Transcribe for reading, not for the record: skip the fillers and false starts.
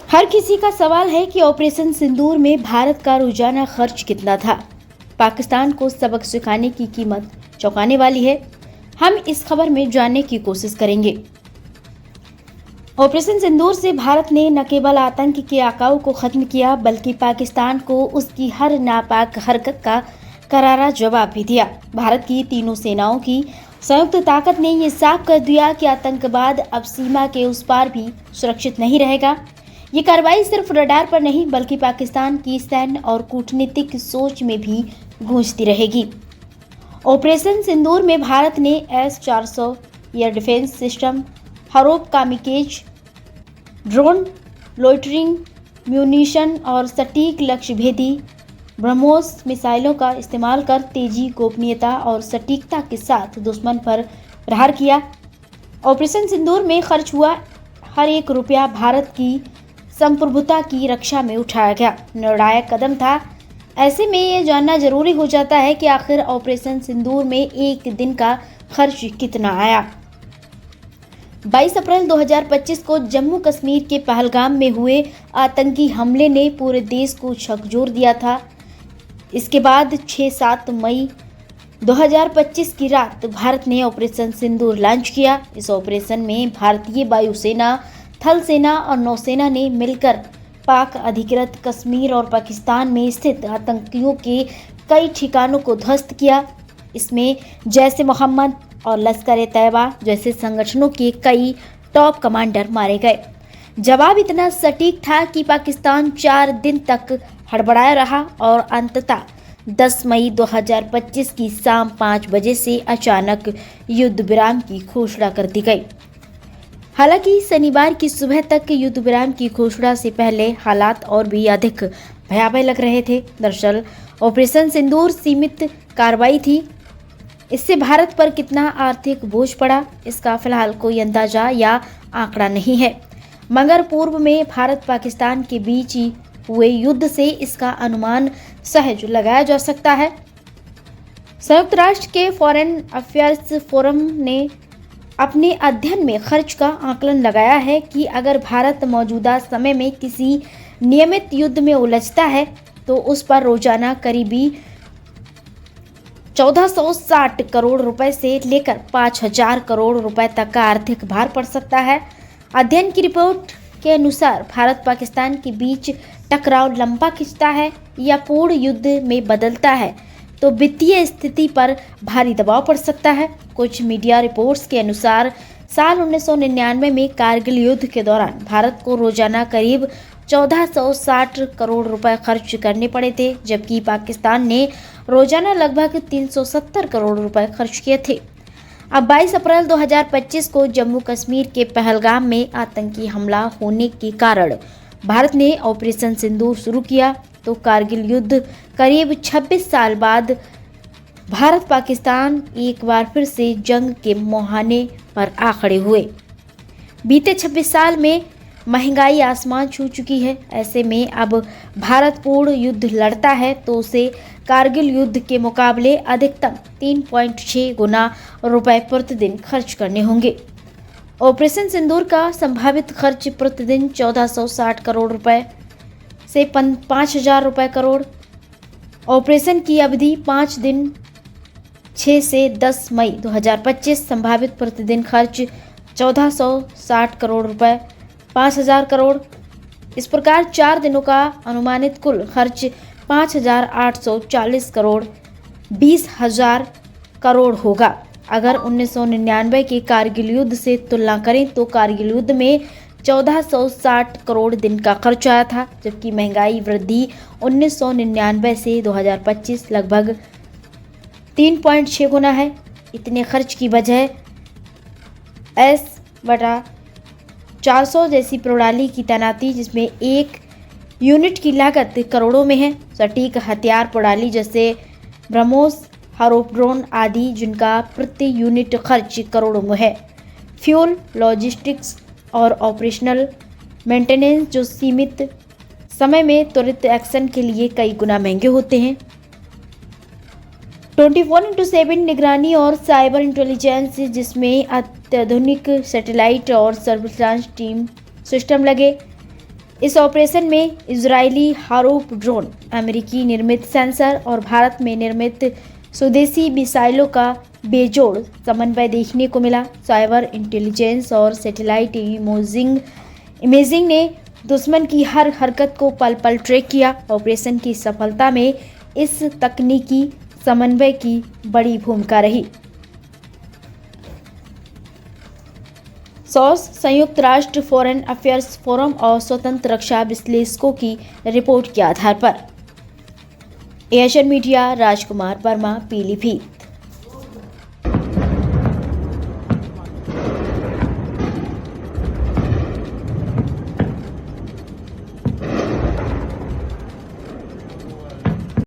हर किसी का सवाल है कि ऑपरेशन सिंदूर में भारत का रोजाना खर्च कितना था। पाकिस्तान को सबक सिखाने की कीमत चौंकाने वाली है। हम इस खबर में जानने की कोशिश करेंगे। ऑपरेशन सिंदूर से भारत ने न केवल आतंक के आकाओं को खत्म किया, बल्कि पाकिस्तान को उसकी हर नापाक हरकत का करारा जवाब भी दिया। भारत की तीनों सेनाओं की संयुक्त ताकत ने ये साफ कर दिया कि आतंकवाद अब सीमा के उस पार भी सुरक्षित नहीं रहेगा। ये कार्रवाई सिर्फ रडार पर नहीं, बल्कि पाकिस्तान की सैन्य और कूटनीतिक सोच में भी गूंजती रहेगी। ऑपरेशन सिंदूर में भारत ने S-400 air defence system, हरूप kamikaze drone, loitering munition और सटीक लक्ष्य भेदी ब्रह्मोस मिसाइलों का इस्तेमाल कर तेजी, गोपनीयता और सटीकता के साथ दुश्मन पर प्रहार किया। ऑपरेशन सिंदूर में खर्च हुआ हर एक रुपया भारत की संप्रभुता की रक्षा में उठाया गया निर्णायक कदम था। ऐसे में ये जानना जरूरी हो जाता है कि आखिर ऑपरेशन सिंदूर में एक दिन का खर्च कितना आया। 22 अप्रैल 2025 को जम्मू कश्मीर के पहलगाम में हुए आतंकी हमले ने पूरे देश को झकझोर दिया था। इसके बाद 6-7 मई 2025 की रात भारत ने ऑपरेशन सिंदूर लॉन्च किया। इस ऑपरेशन में भारतीय वायुसेना, थल सेना और नौसेना ने मिलकर पाक अधिकृत कश्मीर और पाकिस्तान में स्थित आतंकियों के कई ठिकानों को ध्वस्त किया। इसमें जैश ए मोहम्मद और लश्कर ए तैयबा जैसे संगठनों के कई टॉप कमांडर मारे गए। जवाब इतना सटीक था कि पाकिस्तान 4 दिन तक हड़बड़ाया रहा और अंततः 10 मई 2025 की शाम 5 बजे से अचानक युद्ध विराम की घोषणा कर दी गई। हालांकि शनिवार की सुबह तक युद्ध विराम की घोषणा से पहले हालात और भी अधिक भयावह लग रहे थे। दरअसल ऑपरेशन सिंदूर सीमित कार्रवाई थी। इससे भारत पर कितना आर्थिक बोझ पड़ा, इसका फिलहाल कोई अंदाजा या आंकड़ा नहीं है, मगर पूर्व में भारत पाकिस्तान के बीच हुए युद्ध से इसका अनुमान सहज लगाया जा सकता है। संयुक्त राष्ट्र के फॉरेन अफेयर्स फोरम ने अपने अध्ययन में खर्च का आकलन लगाया है कि अगर भारत मौजूदा समय में किसी नियमित युद्ध में उलझता है तो उस पर रोजाना करीबी 1460 करोड़ रुपए से लेकर 5000 करोड़ रुपए तक का आर्थिक भार पड़ सकता है। अध्ययन की रिपोर्ट के अनुसार भारत पाकिस्तान के बीच टकराव लंबा खिंचता है या पूर्ण युद्ध में बदलता है तो वित्तीय स्थिति पर भारी दबाव पड़ सकता है। कुछ मीडिया रिपोर्ट्स के अनुसार साल 1999 में कारगिल युद्ध के दौरान भारत को रोजाना करीब 1460 करोड़ रुपए खर्च करने पड़े थे, जबकि पाकिस्तान ने रोजाना लगभग 370 करोड़ रुपए खर्च किए थे। अब 22 अप्रैल 2025 को जम्मू कश्मीर के पहलगाम में आतंकी हमला होने के कारण भारत ने ऑपरेशन सिंदूर शुरू किया तो कारगिल युद्ध करीब 26 साल बाद भारत पाकिस्तान एक बार फिर से जंग के मुहाने पर आ खड़े हुए। बीते 26 साल में महंगाई आसमान छू चुकी है। ऐसे में अब भारत पूर्ण युद्ध लड़ता है तो उसे कारगिल युद्ध के मुकाबले अधिकतम 3.6 गुना रुपए प्रतिदिन खर्च करने होंगे। ऑपरेशन सिंदूर का संभावित खर्च प्रतिदिन 1460 करोड़ रुपए से 5000 रुपए करोड़। ऑपरेशन की अवधि 5 दिन 6 से 10 मई 2025। संभावित प्रतिदिन खर्च 1460 करोड़ रुपए, 5000 करोड़। इस प्रकार 4 दिनों का अनुमानित कुल खर्च 5840 करोड़ 20,000 करोड़ होगा। अगर 1999 के कारगिल युद्ध से तुलना करें तो कारगिल युद्ध में 1460 करोड़ दिन का खर्च आया था, जबकि महंगाई वृद्धि 1999 से 2025 लगभग 3.6 गुना है। इतने खर्च की वजह S/400 जैसी प्रणाली की तैनाती, जिसमें एक यूनिट की लागत करोड़ों में है। सटीक हथियार प्रणाली जैसे ब्रह्मोस, हरूप ड्रोन आदि, जिनका प्रति यूनिट खर्च करोड़ों में है। फ्यूल, लॉजिस्टिक्स और ऑपरेशनल मेंटेनेंस जो सीमित समय में त्वरित एक्शन के लिए कई गुना महंगे होते हैं। 24/7 निगरानी और साइबर इंटेलिजेंस, जिसमें अत्याधुनिक सैटेलाइट और सर्विलांस टीम सिस्टम लगे इस ऑपरेशन में इजरायली हारूप ड्रोन, अमेरिकी निर्मित सेंसर और भारत में निर्मित स्वदेशी मिसाइलों का बेजोड़ समन्वय देखने को मिला। साइबर इंटेलिजेंस और सैटेलाइट इमेजिंग ने दुश्मन की हर हरकत को पल पल ट्रैक किया। ऑपरेशन की सफलता में इस तकनीकी समन्वय की बड़ी भूमिका रही। सोर्स संयुक्त राष्ट्र फॉरेन अफेयर्स फोरम और स्वतंत्र रक्षा विश्लेषकों की रिपोर्ट के आधार पर। Asian media, Rajkumar Verma, Pilibhit.